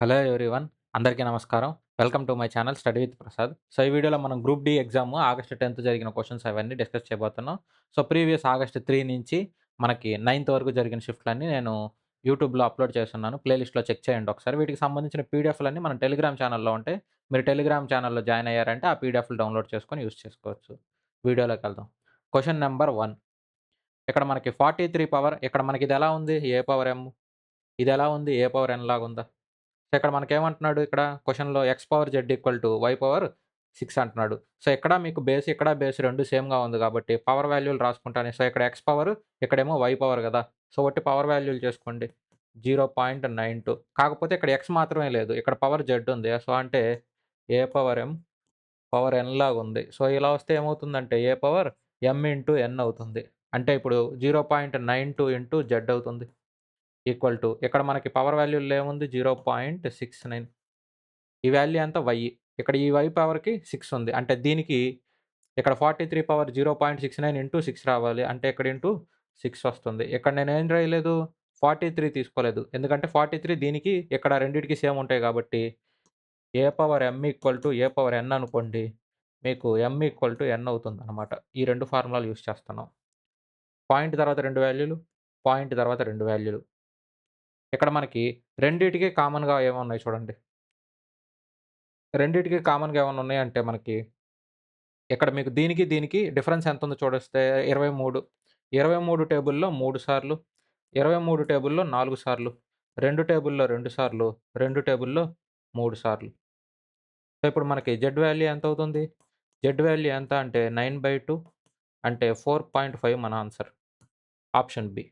Hello everyone. అందరికీ నమస్కారం. Welcome to my channel study with Prasad. So, ఈ వీడియోలో మనం గ్రూప్ డి ఎగ్జామ్ ఆగస్ట్ 10థ్ జరిగిన క్వెషన్స్ అవన్నీ డిస్కస్ చేయబోతున్నాం. సో, ప్రీవియస్ ఆగస్ట్ 3 నుంచి మనకి 9థ్ వరకు జరిగిన షిఫ్ట్‌లన్నీ నేను యూట్యూబ్‌లో అప్‌లోడ్ చేసున్నాను. ప్లేలిస్ట్‌లో చెక్ చేయండి ఒకసారి. వీటికి సంబంధించిన పీడిఎఫ్‌లన్నీ మన టెలిగ్రామ్ ఛానల్‌లో ఉంటాయి. మీరు టెలిగ్రామ్ ఛానల్‌లో జాయిన్ అయ్యారంటే ఆ పీడిఎఫ్‌లు డౌన్‌లోడ్ చేసుకొని యూజ్ చేసుకోవచ్చు. వీడియోలోకెళ్దాం. Question number 1. ఇక్కడ మనకి 43 పవర్ ఇక్కడ మనకిదెలా ఉంది? A power M. ఇదెలా ఉంది? A power N లాగుందా? సో, ఇక్కడ మనకేమంటున్నాడు ఇక్కడ క్వెషన్‌లో X power Z equal to Y power 6 అంటున్నాడు. సో, ఇక్కడ మీకు బేస్, ఇక్కడ బేస్ 2 సేమ్‌గా ఉంది కాబట్టి పవర్ వాల్యూలు రాసుకుంటాను. సో, ఇక్కడ ఎక్స్ పవర్, ఇక్కడేమో వై పవర్ గదా! సో, ఒట్టి పవర్ వాల్యూలు చేసుకోండి. 0.92 కాకపోతే ఇక్కడ ఎక్స్ మాత్రమే లేదు. ఇక్కడ పవర్ జెడ్ ఉంది. సో, అంటే ఏ పవర్ ఎమ్ పవర్ ఎన్ లాగుంది. సో, ఇలా వస్తే ఏమవుతుందంటే ఏ పవర్ ఎమ్ ఇంటూ ఎన్ అవుతుంది. అంటే ఇప్పుడు 0.92 ఇంటూ జెడ్ అవుతుంది. ఈక్వల్ టు ఇక్కడ మనకి పవర్ వాల్యూలో ఏముంది 0.69. ఈ వాల్యూ ఎంత వై. ఇక్కడ ఈ వై పవర్‌కి 6 ఉంది. అంటే దీనికి ఇక్కడ 43 పవర్ 0.69 ఇంటూ 6 రావాలి. అంటే ఇక్కడ ఇంటూ 6 వస్తుంది. ఇక్కడ నేనేం రాయలేదు 43 తీసుకోలేదు. ఎందుకంటే 43 దీనికి ఇక్కడ రెండిటికి సేమ్ ఉంటాయి కాబట్టి A power M equal to A power N అనుకోండి. మీకు ఎమ్ ఈక్వల్ టు ఎన్ అవుతుందనమాట. ఈ 2 ఫార్ములాలు యూజ్ చేస్తున్నాం. పాయింట్ తర్వాత 2 వాల్యూలు, పాయింట్ తర్వాత 2 వాల్యూలు. ఇక్కడ మనకి రెండిటికి కామన్‌గా ఏమున్నాయి చూడండి. రెండిటికి కామన్‌గా ఏమన్నా ఉన్నాయంటే మనకి, ఇక్కడ మీకు దీనికి, దీనికి డిఫరెన్స్ ఎంతుందో చూడొస్తే 23. 23 టేబుల్‌లో 3 సార్లు, 23 టేబుల్‌లో 4 సార్లు, 2 టేబుల్‌లో 2 సార్లు, 2 టేబుల్‌లో 3 సార్లు. సో, ఇప్పుడు మనకి జెడ్ వాల్యూ ఎంతవుతుంది? జెడ్ వాల్యూ ఎంత అంటే 9/2 అంటే 4.5 మన answer. Option B.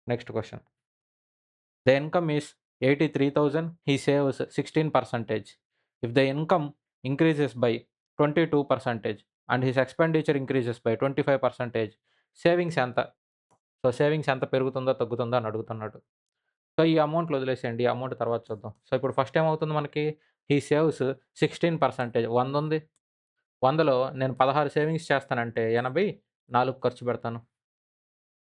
Next question. The income is 83,000. He saves 16%. If the income increases by 22% and his expenditure increases by 25%, savings ఎంత? సో, సేవింగ్స్ ఎంత పెరుగుతుందో, తగ్గుతుందో అని అడుగుతున్నాడు. సో, ఈ అమౌంట్‌లు వదిలేసేయండి. ఈ అమౌంట్ తర్వాత చూద్దాం. సో, ఇప్పుడు ఫస్ట్ ఏమవుతుంది మనకి? హి సేవ్స్ 16% 100 ఉంది. 100లో నేను 16 సేవింగ్స్ చేస్తానంటే 84 ఖర్చు పెడతాను.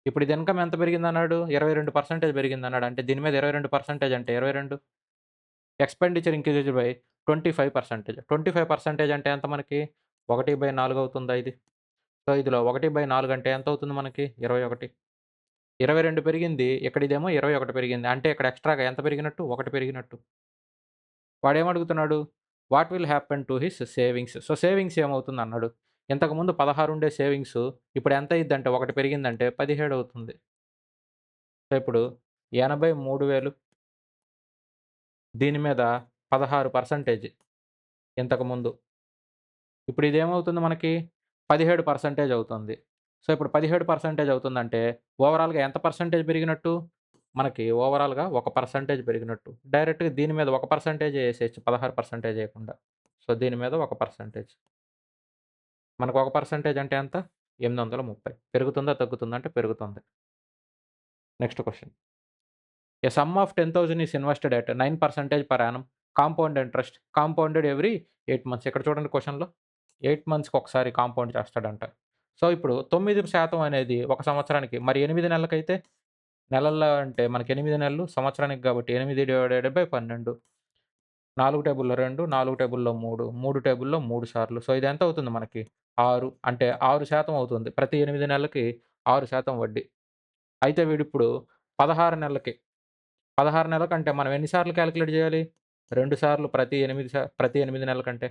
ఇప్పుడు ఇది ఇన్‌కమ్ ఎంత పెరిగిందన్నాడు? 22% పెరిగిందన్నాడు. అంటే దీని మీద 22% అంటే 22. Expenditure increased by 25%. 25% అంటే ఎంత మనకి? 1/4 అవుతుందా ఇది? సో, ఇందులో 1/4 అంటే ఎంతవుతుంది మనకి? 21. 22 పెరిగింది. ఇక్కడ ఇదేమో 21 పెరిగింది. అంటే ఇక్కడ ఎక్స్‌ట్రాగా ఎంత పెరిగినట్టు? 1 పెరిగినట్టు. వాడేమడుగుతున్నాడు? What will happen to his savings? So, savings ఏమవుతుందన్నాడు. ఇంతకుముందు 16 ఉండే సేవింగ్స్ ఇప్పుడు ఎంత అయ్యిద్దంటే 1 పెరిగిందంటే 17 అవుతుంది. సో, ఇప్పుడు 83,000 దీని మీద 16% ఇంతకుముందు. ఇప్పుడు ఇదేమవుతుంది మనకి 17% అవుతుంది. సో, ఇప్పుడు 17% అవుతుందంటే ఓవరాల్‌గా ఎంత పర్సెంటేజ్ పెరిగినట్టు? మనకి ఓవరాల్‌గా 1% పెరిగినట్టు. డైరెక్ట్‌గా దీని మీద 1% ఏసేయొచ్చు 16% ఏయకుండా. సో, దీని మీద 1%. మనకు 1% అంటే ఎంత? 830. పెరుగుతుందా? తగ్గుతుందా? అంటే పెరుగుతుంది. Next question. A some of 10,000 is invested at 9% per annum compound interest compounded every 8 months. ఇక్కడ చూడండి క్వెషన్‌లో 8 మంత్స్‌కి ఒకసారి కాంపౌండ్ చేస్తాడంట. సో, ఇప్పుడు 9% అనేది ఒక సంవత్సరానికి మరి 8 నెలలకైతే నెలల్లో అంటే మనకి 8 నెలలు సంవత్సరానికి కాబట్టి 8/12 4 టేబుల్‌లో 2, 4 టేబుల్‌లో 3, 3 టేబుల్‌లో 3 సార్లు. సో, ఇది ఎంత అవుతుంది మనకి? 6 అంటే 6% అవుతుంది. ప్రతి 8 నెలలకి 6% వడ్డీ. అయితే వీడిప్పుడు 16 నెలలకి 16 నెలలకంటే మనం ఎన్ని సార్లు కాలిక్యులేట్ జేయాలి? 2 సార్లు ప్రతి 8 నెలలకంటే.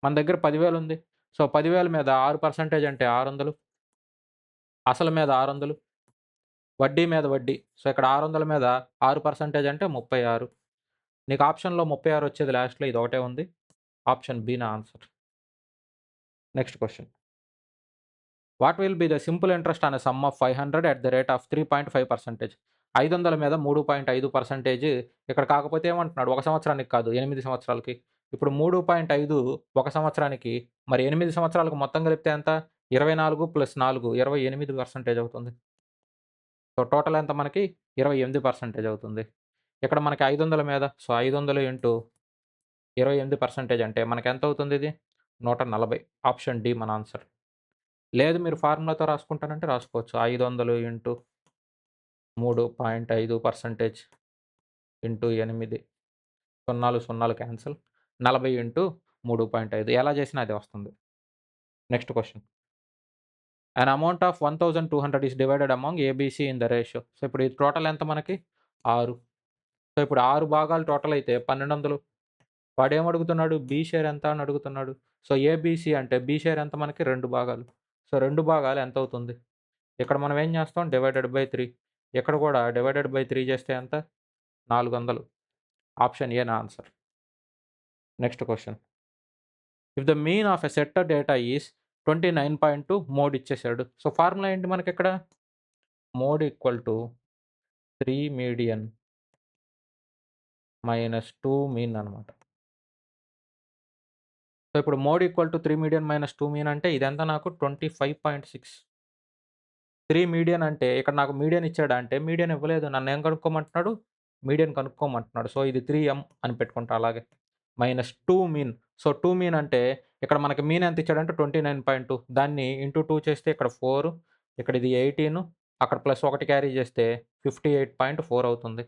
మన దగ్గర 10,000 ఉంది. సో, 10,000 మీద 6% అంటే 600. అసలు మీద 600. వడ్డీ మీద వడ్డీ. సో, ఇక్కడ 600 మీద 6% అంటే 36. నీకు ఆప్షన్‌లో 36 వచ్చేది లాస్ట్‌లో ఇదొకటే ఉంది. ఆప్షన్ బి నా answer. Next question. What will be the simple interest on a some of 500 at the rate of 3.5%? 500 మీద 3.5% ఇక్కడ కాకపోతే ఏమంటున్నాడు? ఒక సంవత్సరానికి కాదు 8 సంవత్సరాలకి. ఇప్పుడు 3.5 ఒక సంవత్సరానికి మరి 8 సంవత్సరాలకు మొత్తం కలిపితే ఎంత? 24 + 4 28% అవుతుంది. సో, టోటల్ ఎంత మనకి? 28% అవుతుంది. ఇక్కడ మనకి 500 మీద సో, 500 ఇంటూ 28% అంటే మనకెంతవుతుందిది? 140. ఆప్షన్ డి మన ఆన్సర్. లేదు మీరు ఫార్ములాతో రాసుకుంటానంటే రాసుకోవచ్చు. 500 ఇంటూ 3.5% ఇంటూ 8 సున్నాలు సున్నాలు క్యాన్సిల్ 40 ఇంటూ 3.5 ఎలా చేసినా అదే వస్తుంది. Next question. An amount of 1200 is divided among ABC in the ratio. So, ఇప్పుడు ఇది టోటల్ ఎంత మనకి? 6. సో, ఇప్పుడు 6 భాగాలు టోటల్ అయితే 1200. వాడేమడుగుతున్నాడు? బి షేర్ ఎంత అని అడుగుతున్నాడు. సో, ఏబీసీ అంటే బి షేర్ ఎంత మనకి? 2 భాగాలు. సో, 2 భాగాలు ఎంతవుతుంది? ఇక్కడ మనం ఏం చేస్తాం? Divided by 3. ఇక్కడ కూడా డివైడెడ్ బై 3 చేస్తే ఎంత? 400. ఆప్షన్ ఏ నా answer. Next question. If the mean of a set data is 29.2 mode ఇచ్చేసాడు. సో, ఫార్ములా ఏంటి మనకిక్కడ? Mode equal to 3 median minus 2 mean అనమాట. సో, ఇప్పుడు mode equal to 3 median minus 2 mean అంటే ఇదెంత నాకు? 25.6. 3 మీడియన్ అంటే ఇక్కడ నాకు మీడియన్ ఇచ్చాడా అంటే మీడియన్ ఇవ్వలేదు. నన్నేం కనుక్కోమంటున్నాడు? మీడియన్ కనుక్కోమంటున్నాడు. సో, ఇది 3m అని పెట్టుకుంటా అలాగే. Minus 2 mean. సో, 2 మీన్ అంటే ఇక్కడ మనకి మీన్ ఎంత ఇచ్చాడంటే 29.2 దాన్ని ఇంటూ 2 చేస్తే ఇక్కడ 4 ఇక్కడ ఇది 18 అక్కడ ప్లస్ 1 క్యారీ చేస్తే 58.4 అవుతుంది.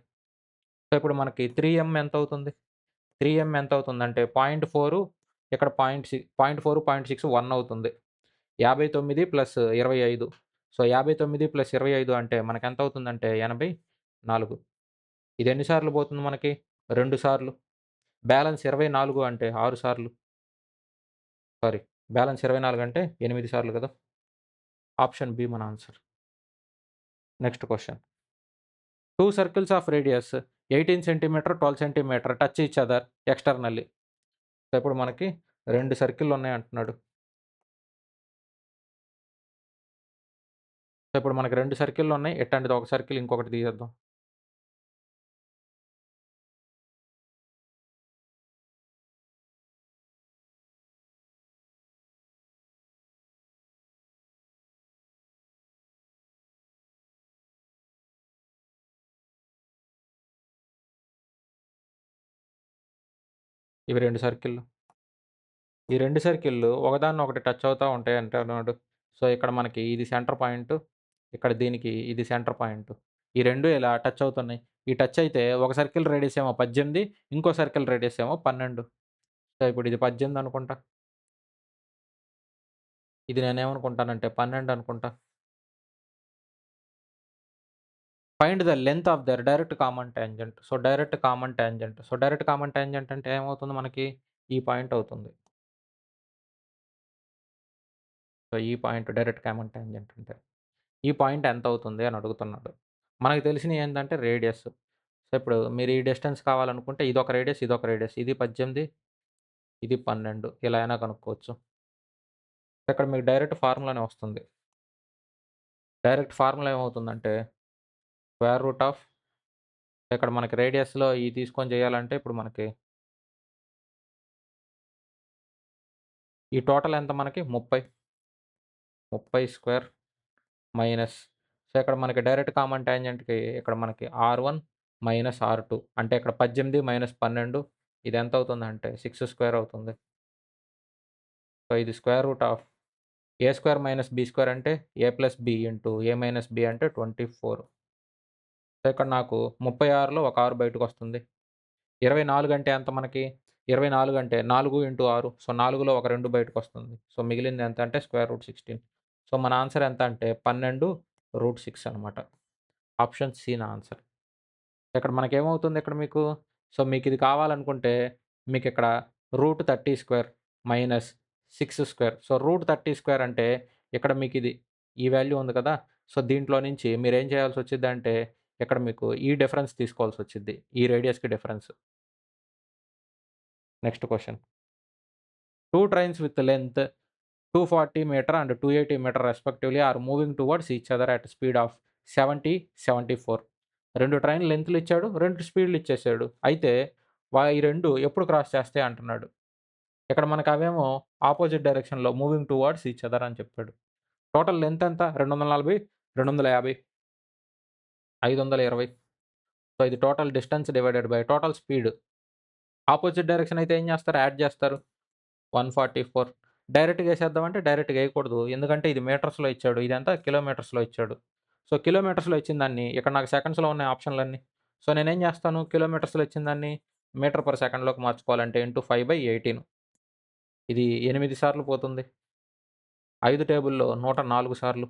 సో, ఇప్పుడు మనకి 3m ఎంతవుతుంది? 3m ఎంతవుతుందంటే 0.4 ఇక్కడ 0.4, 0.6 1 అవుతుంది. 59 ప్లస్ 25. సో, 59 ప్లస్ 25 అంటే మనకెంతవుతుందంటే 84. ఇది ఎన్ని సార్లు పోతుంది మనకి? 2 సార్లు. బ్యాలెన్స్ 24 అంటే 6 సార్లు. సారీ, బ్యాలెన్స్ 24 అంటే 8 సార్లు కదా! ఆప్షన్ బి మన answer. Next question. 2 circles of radius 18 centimetre, 12 centimetre touch each other externally. So, ఇప్పుడు మనకి 2 సర్కిల్‌లు ఉన్నాయంటున్నాడు. సో, ఇప్పుడు మనకి 2 సర్కిల్‌లు ఉన్నాయి. ఎట్లాంటిది ఒక సర్కిల్ ఇంకొకటి తీసేద్దాం. ఇవి 2 సర్కిల్‌లు. ఈ 2 సర్కిల్‌లు ఒకదాన్నొకటి టచ్ అవుతా ఉంటాయి అంటున్నాడు. సో, ఇక్కడ మనకి ఇది సెంటర్ పాయింట్. ఇక్కడ దీనికి ఇది సెంటర్ పాయింట్. ఈ 2 ఇలా టచ్ అవుతున్నాయి. ఈ టచ్ అయితే ఒక సర్కిల్ రేడియస్ ఏమో 18, ఇంకో సర్కిల్ రేడియస్ ఏమో 12. సో, ఇప్పుడు ఇది 18 అనుకుంటా. ఇది నేనేమనుకుంటానంటే 12 అనుకుంటా. Find the length of their direct common tangent. So, direct common tangent. So, direct common tangent అంటే ఏమవుతుంది మనకి? ఈ పాయింట్ అవుతుంది. సో, ఈ పాయింట్ డైరెక్ట్ కామన్ టాంజెంట్ అంటే. ఈ పాయింట్ ఎంతవుతుంది అని అడుగుతున్నాడు. మనకు తెలిసినయి ఏందంటే రేడియస్. సో, ఇప్పుడు మీరు ఈ డిస్టెన్స్ కావాలనుకుంటే ఇదొక రేడియస్, ఇదొక రేడియస్. ఇది 18, ఇది 12 ఇలా అయినా కనుక్కోవచ్చు. ఇక్కడ మీకు డైరెక్ట్ ఫార్ములానే వస్తుంది. డైరెక్ట్ ఫార్ములా ఏమవుతుందంటే స్క్వేర్ రూట్ ఆఫ్ ఇక్కడ మనకి రేడియస్‌లో ఇయి తీసుకొని చేయాలంటే ఇప్పుడు మనకి ఈ టోటల్ ఎంత మనకి 30. 30 స్క్వేర్ మైనస్ సో, ఇక్కడ మనకి డైరెక్ట్ కామన్ టాంజెంట్‌కి ఇక్కడ మనకి R1 మైనస్ R2 అంటే ఇక్కడ 18 మైనస్ 12 ఇది ఎంత అవుతుందంటే 6 స్క్వేర్ అవుతుంది. సో, ఇది square root of A square minus B square అంటే A plus B into A minus B అంటే 24. సో, ఇక్కడ నాకు 36లో ఒక 6 బయటకొస్తుంది. 24 అంటే ఎంత మనకి? 24 అంటే 4 ఇంటూ 6 సో, 4లో ఒక 2 బయటకొస్తుంది. సో, మిగిలింది ఎంత అంటే స్క్వేర్ రూట్ 16. సో, మన ఆన్సర్ ఎంత అంటే 12√6 అనమాట. ఆప్షన్ సి నా ఆన్సర్. ఇక్కడ మనకేమవుతుంది ఇక్కడ మీకు? సో, మీకిది కావాలనుకుంటే మీకిక్కడ root 30 square minus 6 square. So, root 30 square అంటే ఇక్కడ మీకిది ఈ వాల్యూ ఉంది కదా! సో, దీంట్లో నుంచి మీరేం చేయాల్సొచ్చిద్దంటే ఇక్కడ మీకు ఈ డిఫరెన్స్ తీసుకోవాల్సొచ్చిద్ది. ఈ రేడియస్‌కి difference. Next question. 2 trains with length 240 meter and 280 meter respectively are moving towards each other at speed of 70, 74. 2 ట్రైన్‌లు లెంగ్త్‌లు ఇచ్చాడు. 2 స్పీడ్‌లు ఇచ్చేసాడు. అయితే ఈ 2 ఎప్పుడు క్రాస్ చేస్తాయి అంటున్నాడు. ఇక్కడ మనకు అవేమో ఆపోజిట్ డైరెక్షన్‌లో మూవింగ్ టువర్డ్స్ ఈచ్ అదర్ అని చెప్పాడు. టోటల్ లెంత్ ఎంత? 240, 250, 520. సో, ఇది total distance divided by total speed. Opposite direction అయితే ఏం చేస్తారు? యాడ్ చేస్తారు. 144 డైరెక్ట్‌గా ఏసేద్దామంటే డైరెక్ట్‌గా ఏయకూడదు. ఎందుకంటే ఇది మీటర్స్‌లో ఇచ్చాడు. ఇదంతా కిలోమీటర్స్‌లో ఇచ్చాడు. సో, కిలోమీటర్స్‌లో ఇచ్చిన దాన్ని ఇక్కడ నాకు సెకండ్స్‌లో ఉన్నాయి ఆప్షన్‌లన్నీ. సో నేనేం చేస్తాను, కిలోమీటర్స్‌లో ఇచ్చిన దాన్ని మీటర్ పర్ సెకండ్‌లోకి మార్చుకోవాలంటే ఇంటూ 5/18 ఇది 8 సార్లు పోతుంది. 5 టేబుల్‌లో 104 సార్లు.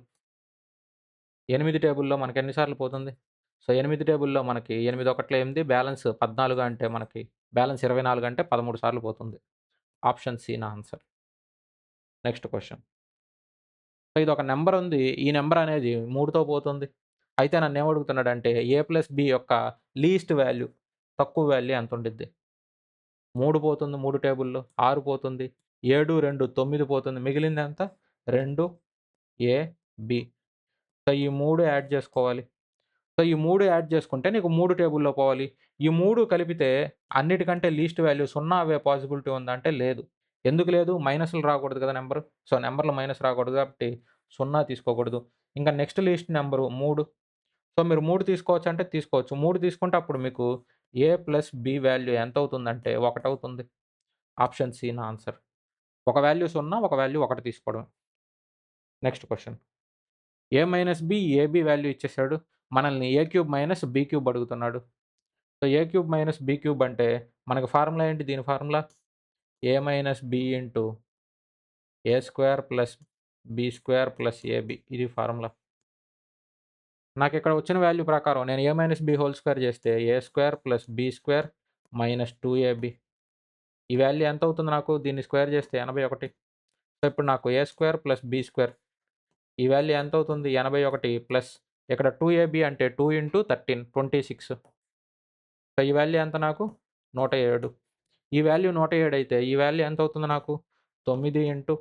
8 టేబుల్‌లో మనకెన్ని సార్లు పోతుంది? సో 8 టేబుల్‌లో మనకి 8 ఒకట్ల 8 బ్యాలెన్స్ 14 అంటే మనకి బ్యాలెన్స్ 24 అంటే 13 సార్లు పోతుంది. ఆప్షన్ సి నా ఆన్సర్. Next question. సో ఇదొక నంబర్ ఉంది. ఈ నంబర్ అనేది 3తో పోతుంది. అయితే నన్నేమడుగుతున్నాడంటే A+B యొక్క లీస్ట్ వాల్యూ తక్కువ వాల్యూ ఎంతుండిద్ది? 3 పోతుంది 3 టేబుల్‌లో, 6 పోతుంది, 7, 2 9 పోతుంది. మిగిలిందెంత? 2 ఏ, బి. సో ఈ 3 యాడ్ చేసుకోవాలి. సో ఈ 3 యాడ్ చేసుకుంటే నీకు 3 టేబుల్‌లో పోవాలి. ఈ 3 కలిపితే అన్నిటికంటే లీస్ట్ వాల్యూ 0 అవ్వే పాసిబిలిటీ ఉందా అంటే లేదు. ఎందుకు లేదు? మైనస్‌లు రాకూడదు కదా నంబరు. సో నంబర్‌లో మైనస్ రాకూడదు కాబట్టి 0 తీసుకోకూడదు. ఇంకా నెక్స్ట్ లీస్ట్ నంబరు 3. సో మీరు 3 తీసుకోవచ్చా అంటే తీసుకోవచ్చు. 3 తీసుకుంటే అప్పుడు మీకు A+B వాల్యూ ఎంతవుతుందంటే 1 అవుతుంది. ఆప్షన్ సి నా ఆన్సర్. ఒక వాల్యూ 0, ఒక వాల్యూ 1 తీసుకోవడమే. Next question. A-B, AB value ఇచ్చేసాడు. మనల్ని A³ - B³ అడుగుతున్నాడు. సో A³ - B³ అంటే మనకు ఫార్ములా ఏంటి దీని formula? A - B into A² plus B² plus AB ఇది ఫార్ములా. నాకిక్కడ వచ్చిన వాల్యూ ప్రకారం నేను A - B హోల్ స్క్వేర్ చేస్తే A² plus B² minus 2AB ఈ వాల్యూ ఎంతవుతుంది నాకు? దీన్ని స్క్వేర్ చేస్తే 81. సో ఇప్పుడు నాకు A² ప్లస్ B² ఈ వాల్యూ ఎంతవుతుంది? 81 ప్లస్ ఇక్కడ 2AB అంటే 2 ఇంటూ 13 26. సో ఈ వాల్యూ ఎంత నాకు? 107. ఈ వాల్యూ 107 అయితే ఈ వాల్యూ ఎంతవుతుంది నాకు? 9 ఇంటూ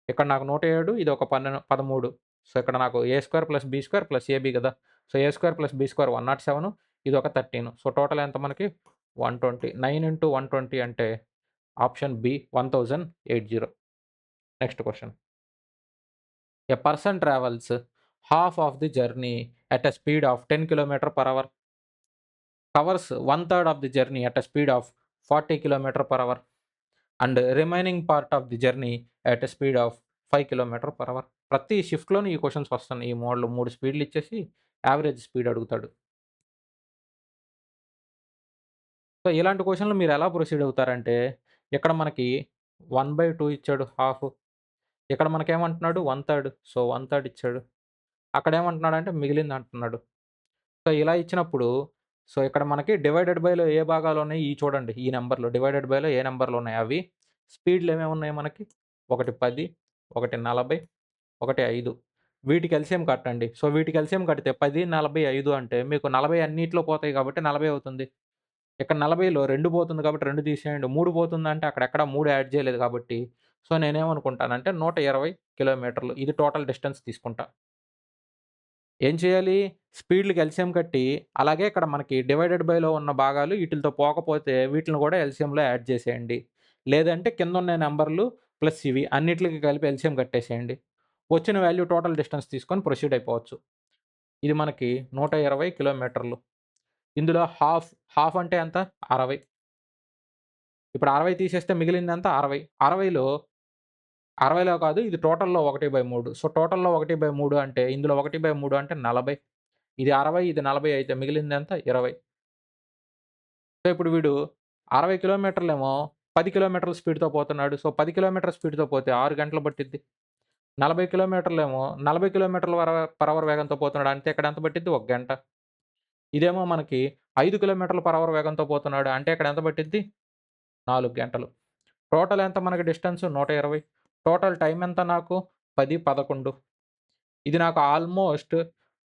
ఇక్కడ నాకు 107 ఇది ఒక 13. సో ఇక్కడ నాకు A² plus B² plus AB కదా! సో A² ప్లస్ B² 107 ఇదొక 13. సో టోటల్ ఎంత మనకి? 120. 9 ఇంటూ 120 అంటే option B 1080. Next question. A person travels half of the journey at a speed of 10 kilometer per hour, covers one third of the journey at a speed of 40 kilometer per hour, and remaining part of the journey at a speed of 5 kilometer per hour. ప్రతి షిఫ్ట్‌లోని ఈ questions వస్తున్నాయి. ఈ మోడ్‌లో 3 స్పీడ్‌లు ఇచ్చేసి average speed అడుగుతాడు. So ఇలాంటి క్వెషన్‌లు మీరు ఎలా ప్రొసీడ్ అవుతారంటే ఇక్కడ మనకి 1/2 ఇచ్చాడు హాఫ్. ఇక్కడ మనకేమంటున్నాడు 1/3 సో 1/3 ఇచ్చాడు. అక్కడేమంటున్నాడంటే మిగిలింది అంటున్నాడు. సో ఇలా ఇచ్చినప్పుడు సో ఇక్కడ మనకి డివైడెడ్ బైలో ఏ భాగాలున్నాయి ఇయి చూడండి. ఈ నంబర్‌లో డివైడెడ్ బైలో ఏ నంబర్‌లున్నాయి అవి స్పీడ్‌లు ఏమేమున్నాయి మనకి? ఒకటి 10, ఒకటి 40, ఒకటి 5. వీటికి ఎల్‌సిఎం కట్టండి. సో వీటికి ఎల్‌సిఎం కడితే 10, 40, 5 అంటే మీకు 40 అన్నిట్లో పోతాయి కాబట్టి 40 అవుతుంది. ఇక్కడ 40లో 2 పోతుంది కాబట్టి 2 తీసేయండి. 3 పోతుందంటే అక్కడెక్కడ 3 యాడ్ చేయలేదు కాబట్టి సో నేనేమనుకుంటానంటే 120 కిలోమీటర్లు ఇది టోటల్ డిస్టెన్స్ తీసుకుంటా. ఏం చేయాలి? స్పీడ్‌లకి ఎల్‌సిఎం కట్టి, అలాగే ఇక్కడ మనకి డివైడెడ్ బైలో ఉన్న భాగాలు ఈటిలతో పోకపోతే వీటిలిని కూడా ఎల్‌సిఎంలో యాడ్ చేసేయండి. లేదంటే కిందున్న నంబర్‌లు ప్లస్ ఇవి అన్నిట్లికి కలిపి ఎల్‌సిఎం కట్టేసేయండి. వచ్చిన వాల్యూ టోటల్ డిస్టెన్స్ తీసుకొని ప్రొసీడ్ అయిపోవచ్చు. ఇది మనకి 120 కిలోమీటర్లు. ఇందులో హాఫ్ అంటే ఎంత? 60. ఇప్పుడు 60 తీసేస్తే మిగిలిందెంత? 60. 60లో కాదు ఇది టోటల్‌లో 1/3. సో టోటల్‌లో 1/3 అంటే ఇందులో 1/3 అంటే 40. ఇది 60 ఇది 40 అయితే మిగిలిందెంత? 20. సో ఇప్పుడు వీడు 60 కిలోమీటర్లేమో 10 కిలోమీటర్ల స్పీడ్‌తో పోతున్నాడు. సో 10 కిలోమీటర్ల స్పీడ్‌తో పోతే 6 గంటలు పట్టిద్ది. 40 కిలోమీటర్లేమో 40 కిలోమీటర్ల పర్ అవర్ వేగంతో పోతున్నాడు. అంటే ఇక్కడ ఎంత పట్టిద్ది? 1 గంట. ఇదేమో మనకి 5 కిలోమీటర్ల పర్ అవర్ వేగంతో పోతున్నాడు. అంటే ఇక్కడ ఎంత పట్టిద్ది? 4 గంటలు. టోటల్ ఎంత మనకి డిస్టెన్స్? 120. టోటల్ టైమ్ ఎంత నాకు? 10, 11. ఇది నాకు ఆల్‌మోస్ట్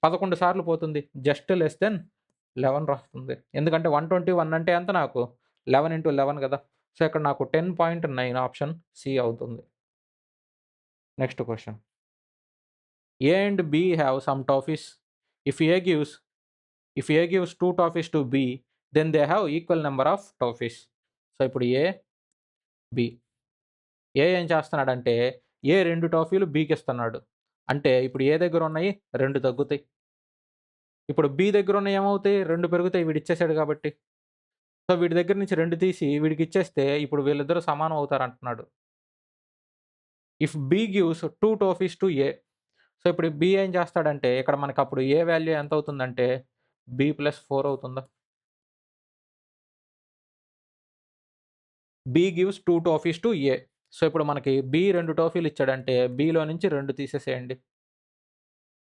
11 సార్లు పోతుంది. జస్ట్ లెస్ దెన్ 11 రాస్తుంది. ఎందుకంటే 121 అంటే ఎంత నాకు? 11 ఇంటూ 11 కదా! సో ఇక్కడ నాకు 10.9 ఆప్షన్ సి అవుతుంది. Next question. A and B have some toffees. If A gives if A gives 2 toffees to B, then they have equal number of toffees. So ఇప్పుడు ఏ, బి. ఏ ఏం చేస్తున్నాడంటే ఏ 2 టాఫీలు బికిస్తున్నాడు. అంటే ఇప్పుడు ఏ దగ్గరున్నయి 2 తగ్గుతాయి. ఇప్పుడు బి దగ్గరున్నయి ఏమవుతాయి? 2 పెరుగుతాయి వీడిచ్చేసాడు కాబట్టి. సో వీడి దగ్గర నుంచి 2 తీసి వీడికిచ్చేస్తే ఇప్పుడు వీళ్ళిద్దరూ సమానం అవుతారంటున్నాడు. If B gives 2 toffees to A. So ఇప్పుడు బి ఏం చేస్తాడంటే ఇక్కడ మనకప్పుడు ఏ వాల్యూ ఎంతవుతుందంటే బి ప్లస్ 4 అవుతుందా? B gives 2 toffees to A. So, ఇప్పుడు మనకి బి 2 టోఫీలు ఇచ్చాడంటే బిలో నుంచి 2 తీసేసేయండి.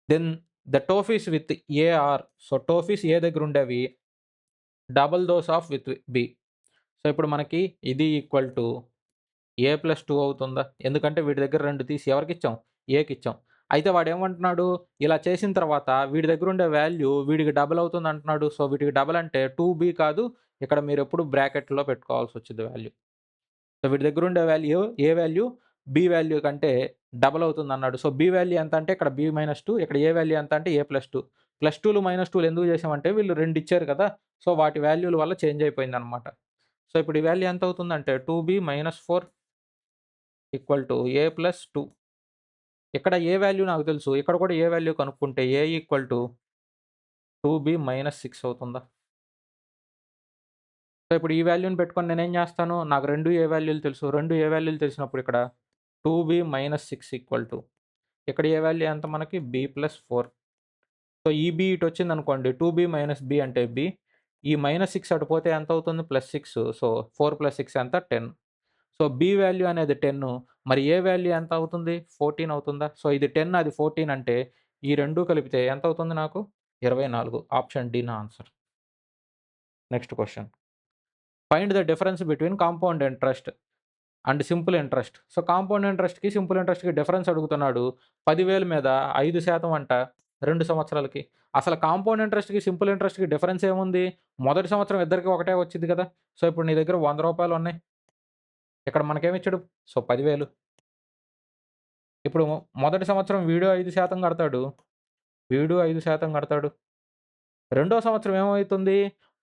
Then the toffees with A are, so, toffees A దగ్గరుండేవి double those of with B. So, ఇప్పుడు మనకి ఇది ఈక్వల్ టు ఏ ప్లస్ 2 అవుతుందా? ఎందుకంటే వీడి దగ్గర 2 తీసి ఎవరికిచ్చాం? ఏకిచ్చాం. అయితే వాడేమంటున్నాడు? ఇలా చేసిన తర్వాత వీడి దగ్గరుండే వాల్యూ వీడికి డబుల్ అవుతుందంటున్నాడు. సో, వీటికి డబుల్ అంటే 2బి కాదు. ఇక్కడ మీరెప్పుడు బ్రాకెట్‌లో పెట్టుకోవాల్సొచ్చిద్ది వాల్యూ. సో, వీడి దగ్గరుండే వాల్యూ ఏ వాల్యూ? బి వాల్యూ కంటే డబుల్ అవుతుందన్నాడు. సో, బి వాల్యూ ఎంత అంటే ఇక్కడ బి-2, ఇక్కడ ఏ వాల్యూ ఎంత అంటే ఏ+2. +2లు, -2లు ఎందుకు చేసామంటే వీళ్ళు 2 ఇచ్చారు కదా! సో, వాటి వాల్యూల వల్ల చేంజ్ అయిపోయిందనమాట. సో, ఇప్పుడు ఈ వాల్యూ ఎంత అవుతుందంటే 2b-4 ఈక్వల్ టు a+2. ఇక్కడ ఏ వాల్యూ నాకు తెలుసు. ఇక్కడ కూడా ఏ వాల్యూ కనుక్కుంటే a ఈక్వల్ టు 2b-6 అవుతుందా? సో, ఇప్పుడు ఈ వాల్యూని పెట్టుకొని నేనేం చేస్తాను? నాకు 2 ఏ వాల్యూలు తెలుసు. 2 ఏ వాల్యూలు తెలిసినప్పుడు ఇక్కడ 2b-6 ఈక్వల్ టు ఇక్కడ ఏ వాల్యూ ఎంత మనకి b+4. సో, ఈ b ఇటొచ్చిందనుకోండి 2b-b అంటే b. ఈ -6 అటు పోతే ఎంత అవుతుంది? +6. సో, 4 + 6 ఎంత? 10. సో, బి వాల్యూ అనేది 10. మరి ఏ వాల్యూ ఎంత అవుతుంది? 14 అవుతుందా? సో, ఇది 10 అది 14 అంటే ఈ 2 కలిపితే ఎంత అవుతుంది నాకు? 24. ఆప్షన్ డి నా answer. Next question. Find the difference between compound interest and simple interest. So, compound ఇంట్రెస్ట్‌కి, సింపుల్ ఇంట్రెస్ట్‌కి డిఫరెన్స్ అడుగుతున్నాడు. 10,000 మీద 5% అంట 2 సంవత్సరాలకి. అసలు కాంపౌండ్ ఇంట్రెస్ట్‌కి, సింపుల్ ఇంట్రెస్ట్‌కి డిఫరెన్స్ ఏముంది? మొదటి సంవత్సరం ఇద్దరికీ ఒకటే వచ్చిద్ది కదా! సో, ఇప్పుడు నీ దగ్గర రూ. 100 ఉన్నాయి. ఇక్కడ మనకేమిచ్చాడు? సో, 10,000. ఇప్పుడు మొదటి సంవత్సరం వీడు 5% కడతాడు. వీడు 5% కడతాడు. రెండో సంవత్సరం ఏమవుతుంది?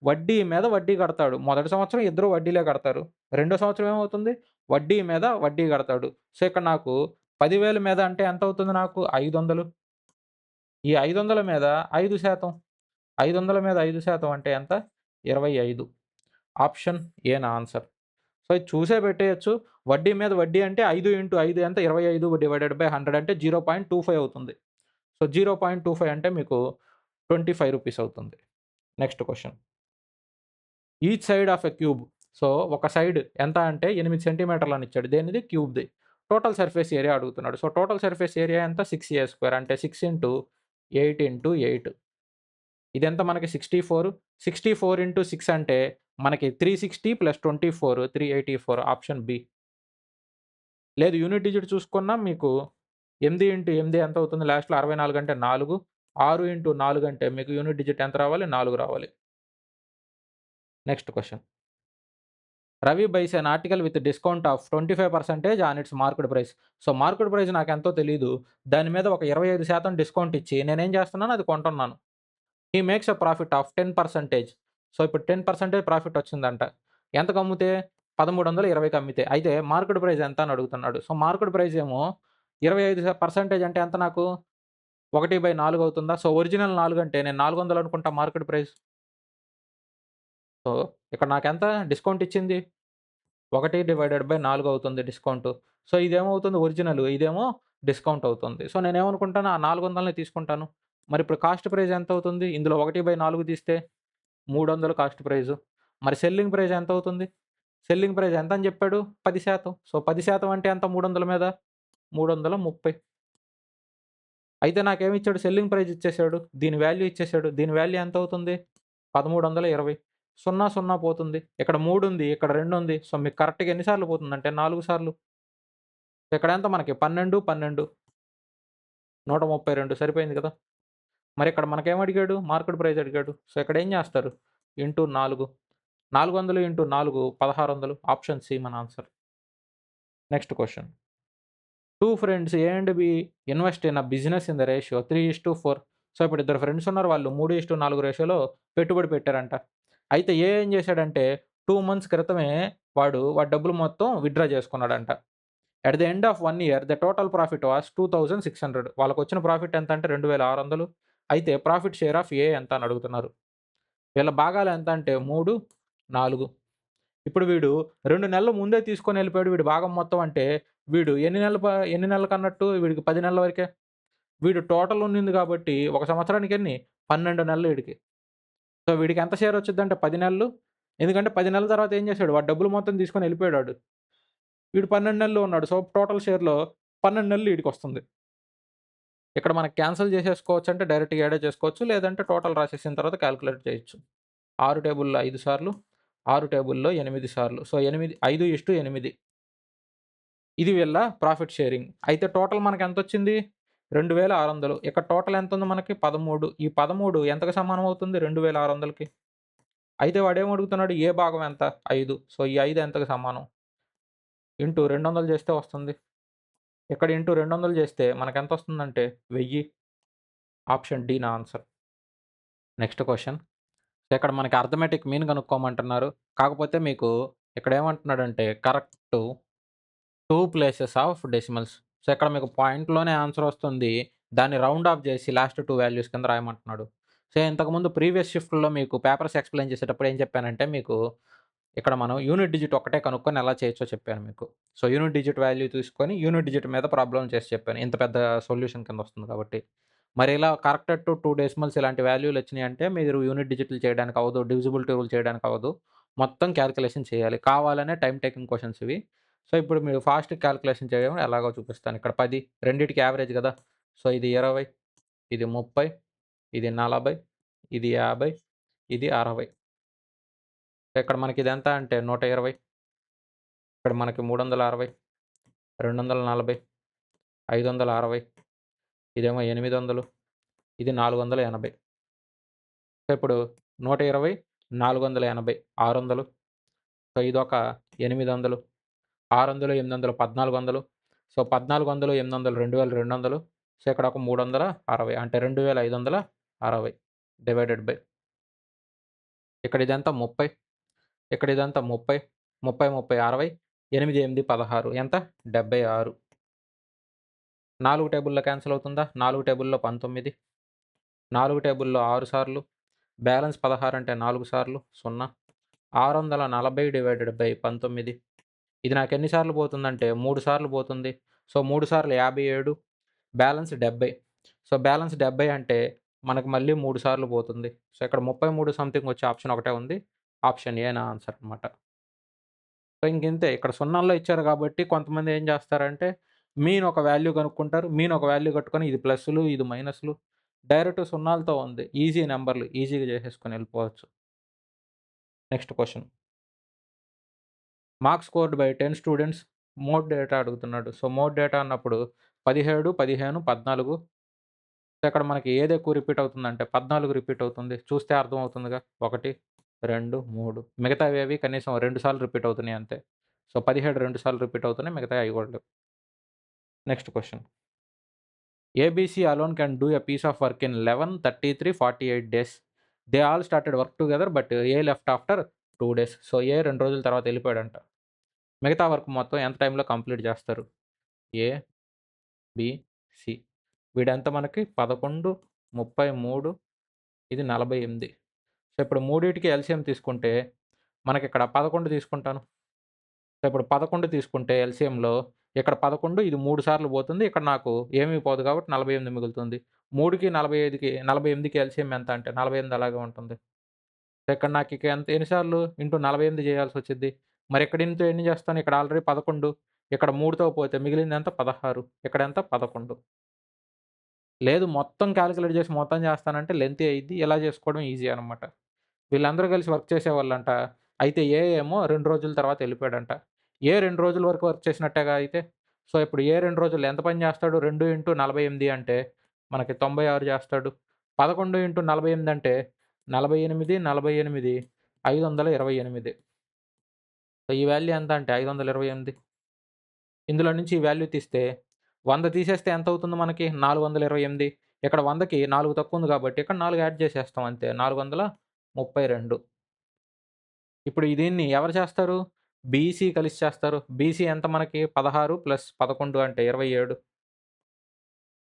వడ్డీ మీద వడ్డీ కడతాడు. మొదటి సంవత్సరం ఇద్దరు వడ్డీలే కడతారు. రెండో సంవత్సరం ఏమవుతుంది? వడ్డీ మీద వడ్డీ కడతాడు. సో, ఇక్కడ నాకు 10,000 మీద అంటే ఎంతవుతుంది నాకు? 500. ఈ 500 మీద 5%. 500 మీద 5% అంటే ఎంత? 25. ఆప్షన్ ఏ నా ఆన్సర్. సో, ఇది చూసే పెట్టేయొచ్చు. వడ్డీ మీద వడ్డీ అంటే 5 ఇంటూ 5 ఎంత? 25 డివైడెడ్ బై 100 అంటే 0.25 అవుతుంది. సో, 0.25 అంటే మీకు రూ. 25 అవుతుంది. Next question. Each side of a cube. So, ఒక సైడ్ ఎంత అంటే 8 సెంటీమీటర్లని ఇచ్చాడు. దేనిది? క్యూబ్‌ది. టోటల్ సర్ఫేస్ ఏరియా అడుగుతున్నాడు. సో, టోటల్ సర్ఫేస్ ఏరియా ఎంత? 6a² అంటే 6 ఇంటూ 8 ఇంటూ 8. ఇదెంత మనకి 64. 64 ఇంటూ 6 అంటే మనకి 360 ప్లస్ 24 384 ఆప్షన్ బి. లేదు యూనిట్ డిజిట్ చూసుకున్నా మీకు 8 ఇంటూ 8 ఎంత అవుతుంది? లాస్ట్‌లో 64 అంటే 4. 6 ఇంటూ 4 అంటే మీకు యూనిట్ డిజిట్ ఎంత రావాలి? 4 రావాలి. Next question. Ravi buys an article with discount of 25% on its marked price. So, marked price నాకెంతో తెలీదు. దాని మీద ఒక 25% డిస్కౌంట్ ఇచ్చి నేనేం చేస్తున్నాను? అది కొంటున్నాను. He makes a profit of 10%. So, ఇప్పుడు 10% ప్రాఫిట్ వచ్చిందంట. ఎంతకమ్మితే? 1320కి అమ్మితే. అయితే మార్క్డ్ ప్రైస్ ఎంత అని అడుగుతున్నాడు. సో, మార్క్డ్ ప్రైస్ ఏమో 25% అంటే ఎంత నాకు? 1/4 అవుతుందా? సో, ఒరిజినల్ 4 అంటే నేను 400 అనుకుంటా మార్కెట్ ప్రైస్. సో, ఇక్కడ నాకెంత డిస్కౌంట్ ఇచ్చింది? 1/4 అవుతుంది డిస్కౌంటు. సో, ఇదేమవుతుంది ఒరిజినల్. ఇదేమో డిస్కౌంట్ అవుతుంది. సో, నేనేమనుకుంటాను ఆ 400ని తీసుకుంటాను. మరిప్పుడు కాస్ట్ ప్రైస్ ఎంతవుతుంది? ఇందులో 1/4 తీస్తే 300 కాస్ట్ ప్రైసు. మరి సెల్లింగ్ ప్రైస్ ఎంతవుతుంది? సెల్లింగ్ ప్రైస్ ఎంతని చెప్పాడు? 10%. సో, 10% అంటే ఎంత 300 మీద? 330. అయితే నాకేమిచ్చాడు? సెల్లింగ్ ప్రైస్ ఇచ్చేసాడు. దీని వాల్యూ ఇచ్చేసాడు. దీని వాల్యూ ఎంతవుతుంది? 1320. 0, 0 పోతుంది. ఇక్కడ 3 ఉంది. ఇక్కడ 2 ఉంది. సో, మీకు కరెక్ట్‌గా ఎన్ని సార్లు పోతుందంటే 4 సార్లు. ఇక్కడెంత మనకి 12, 12 132 సరిపోయింది కదా! మరిక్కడ మనకేమడిగాడు? మార్కెట్ ప్రైస్ అడిగాడు. సో, ఇక్కడేం చేస్తారు? ఇంటూ 4. 400 ఇంటూ 4 1600. ఆప్షన్ సి మన answer. Next question. 2 friends A and B invest in a business in the ratio 3:4. So, ఇప్పుడు ఇద్దరు ఫ్రెండ్స్ ఉన్నారు. వాళ్ళు 3:4 రేషియోలో పెట్టుబడి పెట్టారంట. అయితే ఏ ఏం చేశాడంటే 2 మంత్స్ క్రితమే వాడి డబ్బులు మొత్తం విత్‌డ్రా చేసుకున్నాడంట. At the end of 1 year the total profit was 2600. వాళ్ళకొచ్చిన ప్రాఫిట్ ఎంతంటే 2600. అయితే ప్రాఫిట్ షేర్ ఆఫ్ ఏ ఎంత అని అడుగుతున్నారు. వీళ్ళ భాగాలు ఎంత అంటే 3, 4. ఇప్పుడు వీడు 2 నెలలు ముందే తీసుకొనెళ్ళిపోయాడు. వీడి భాగం మొత్తం అంటే వీడు ఎన్ని నెలలకన్నట్టు వీడికి 10 నెలల వరకే. వీడు టోటల్ ఉండింది కాబట్టి ఒక సంవత్సరానికి ఎన్ని? 12 నెలలు ఈడికి. సో, వీడికి ఎంత షేర్ వచ్చిద్దంటే 10 నెలలు. ఎందుకంటే 10 నెలల తర్వాత ఏం చేసాడు? వాడు డబ్బులు మొత్తం తీసుకొని ఎళ్ళిపోయాడు ఆడు. వీడు 12 నెలలు ఉన్నాడు. సో, టోటల్ షేర్‌లో 12 నెలలు ఈడికొస్తుంది. ఇక్కడ మనకి క్యాన్సెల్ చేసేసుకోవచ్చంటే డైరెక్ట్‌గా యాడే చేసుకోవచ్చు. లేదంటే టోటల్ రాసేసిన తర్వాత కాలిక్యులేట్ చేయొచ్చు. 6 టేబుల్‌లో 5 సార్లు, 6 టేబుల్‌లో 8 సార్లు. సో, 8 5:8 ఇది వీళ్ళ ప్రాఫిట్ షేరింగ్. అయితే టోటల్ మనకెంతొచ్చింది? 2600. ఇక్కడ టోటల్ ఎంతుంది మనకి? 13. ఈ 13 ఎంతకు సమానం అవుతుంది? 2600కి. అయితే వాడేమడుగుతున్నాడు? ఏ భాగం ఎంత? 5. సో, ఈ 5 ఎంతకు సమానం? ఇంటూ 200 చేస్తే వస్తుంది. ఇక్కడ ఇంటూ 200 చేస్తే మనకెంతొస్తుందంటే 1000. ఆప్షన్ డి నా ఆన్సర్. Next question. ఇక్కడ మనకి అర్థమెటిక్ మీన్ కనుక్కోమంటున్నారు. కాకపోతే మీకు ఇక్కడేమంటున్నాడంటే correct 2 places of decimals. So, ఇక్కడ మీకు పాయింట్‌లోనే ఆన్సర్ వస్తుంది. దాన్ని రౌండ్ ఆఫ్ చేసి లాస్ట్ 2 వాల్యూస్ కింద రాయమంటున్నాడు. సో, ఇంతకుముందు ప్రీవియస్ షిఫ్ట్‌లో మీకు పేపర్స్ ఎక్స్‌ప్లెయిన్ చేసేటప్పుడు ఏం చెప్పానంటే మీకు ఇక్కడ మనం యూనిట్ డిజిట్ ఒక్కటే కనుక్కొని ఎలా చేయొచ్చో చెప్పాను మీకు. సో, యూనిట్ డిజిట్ వాల్యూ తీసుకొని యూనిట్ డిజిట్ మీద ప్రాబ్లమ్ చేసి చెప్పాను. ఇంత పెద్ద సొల్యూషన్ కింద వస్తుంది కాబట్టి. మరి ఇలా కరెక్టెడ్ టు 2 డెసిమల్స్ ఇలాంటి వాల్యూలొచ్చినాయంటే మీరు యూనిట్ డిజిట్లు చేయడానికి అవ్వదు. డివిజిబిలిటీ రూల్ చేయడానికి అవ్వదు. మొత్తం క్యాలిక్యులేషన్ చేయాలి. కావాలనే టైమ్ టేకింగ్ క్వెషన్స్ ఇవి. సో, ఇప్పుడు మీరు ఫాస్ట్ క్యాలిక్యులేషన్ చేయడం ఎలాగో చూపిస్తాను. ఇక్కడ 10 రెండిటికి యావరేజ్ గదా! సో, ఇది 20, ఇది 30, ఇది 40, ఇది 50, ఇది 60. ఇక్కడ మనకి ఇదెంత అంటే 120, ఇక్కడ మనకి 360, 240, 560, ఇదేమో 800, ఇది 480. సో, ఇప్పుడు 120, 480, 600. సో, ఇదొక 800, 600, 800, 1400. సో, 1400, 800, 2200. సో, ఇక్కడ ఒక 360 అంటే 2560 డివైడెడ్ బై ఇక్కడ ఇదంతా 30, ఇక్కడ ఇదంతా 30, 30, 30 60, 8, 8, 16 ఎంత? 76. 4 టేబుల్‌లో క్యాన్సెల్ అవుతుందా? 4 టేబుల్‌లో 19, 4 టేబుల్‌లో 6 సార్లు, బ్యాలెన్స్ 16 అంటే 4 సార్లు 0. 640 డివైడెడ్ బై 19. ఇది నాకెన్ని సార్లు పోతుందంటే 3 సార్లు పోతుంది. సో, 3 సార్లు 57, బ్యాలెన్స్ 70. సో, బ్యాలెన్స్ 70 అంటే మనకు మళ్ళీ 3 సార్లు పోతుంది. సో, ఇక్కడ 33 సంథింగ్ వచ్చే ఆప్షన్ ఒకటే ఉంది. ఆప్షన్ ఏ నా ఆన్సర్ అనమాట. సో, ఇంకింతే. ఇక్కడ సున్నాల్లో ఇచ్చారు గాబట్టి కొంతమంది ఏం జేస్తారంటే, మీన్ ఒక వాల్యూ కనుక్కుంటారు. మీన్ ఒక వాల్యూ కట్టుకొని ఇది ప్లస్సులు, ఇది మైనస్‌లు. డైరెక్ట్ సున్నాలతో ఉంది. ఈజీ నంబర్‌లు ఈజీగా జేసేసుకొని ఎళ్ళిపోవచ్చు. Next question. Marks scored by 10 students mode data అడుగుతున్నాడు. సో, మోడ్ డేటా అన్నప్పుడు 17, 15, 14. ఇక్కడ మనకి ఏది ఎక్కువ రిపీట్ అవుతుందంటే 14 రిపీట్ అవుతుంది. చూస్తే అర్థమవుతుందిగా. 1, 2, 3 మిగతావేవి కనీసం 2 సార్లు రిపీట్ అవుతున్నాయి అంతే. సో, 17 2 సార్లు రిపీట్ అవుతున్నాయి. మిగతాయి అయి గూడా లేవు. Next question. ABC alone can do a piece of work in 11, 33, 48 days. They all started work together but A left after 2 days. So, A 2 రోజుల తర్వాత ఎళ్ళిపోయాడంట. మిగతా వర్క్ మొత్తం ఎంత టైంలో కంప్లీట్ జేస్తారు? ఏ, బి, సి. వీడెంత మనకి 11, 33, ఇది 48. సో, ఇప్పుడు మూడిటికి ఎల్సీఎం తీసుకుంటే మనకిక్కడ 11 తీసుకుంటాను. సో, ఇప్పుడు 11 తీసుకుంటే ఎల్సీఎంలో ఇక్కడ 11 ఇది 3 సార్లు పోతుంది. ఇక్కడ నాకు ఏమీ పోదు కాబట్టి 48 మిగులుతుంది. 3కి 45కి 48కి ఎల్సీఎం ఎంత అంటే 48 అలాగే ఉంటుంది. సో, ఇక్కడ నాకిక ఎంత ఎన్ని సార్లు ఇంటూ 48 చేయాల్సొచ్చిద్ది. మరి ఇక్కడ ఇంటూ ఎన్ని చేస్తాను? ఇక్కడ ఆల్రెడీ 11 ఇక్కడ 3తో పోతే మిగిలిందెంత? 16 ఇక్కడెంత? 11. లేదు మొత్తం కాలిక్యులేట్ చేసి మొత్తం చేస్తానంటే లెంతీ అయ్యిద్ది. ఇలా చేసుకోవడం ఈజీ అనమాట. వీళ్ళందరూ కలిసి వర్క్ చేసేవాళ్ళంట. అయితే ఏ ఏమో 2 రోజుల తర్వాత ఎళ్ళిపోయాడంట. ఏ 2 రోజుల వరకు వర్క్ చేసినట్టేగా అయితే. సో, ఇప్పుడు ఏ 2 రోజులు ఎంత పని చేస్తాడు? 2 ఇంటూ 48 అంటే మనకి 96 చేస్తాడు. 11 ఇంటూ 48 అంటే 48, 48 528. సో, ఈ వాల్యూ ఎంత అంటే 528. ఇందులో నుంచి ఈ వాల్యూ తీస్తే 100 తీసేస్తే ఎంతవుతుంది మనకి? 428. ఇక్కడ 100కి 4 తక్కువుంది కాబట్టి ఇక్కడ 4 యాడ్ చేసేస్తాం అంతే. 432. ఇప్పుడు దీన్ని ఎవరు చేస్తారు? బీసీ కలిసి చేస్తారు. బీసీ ఎంత మనకి 16 ప్లస్ 11 అంటే 27.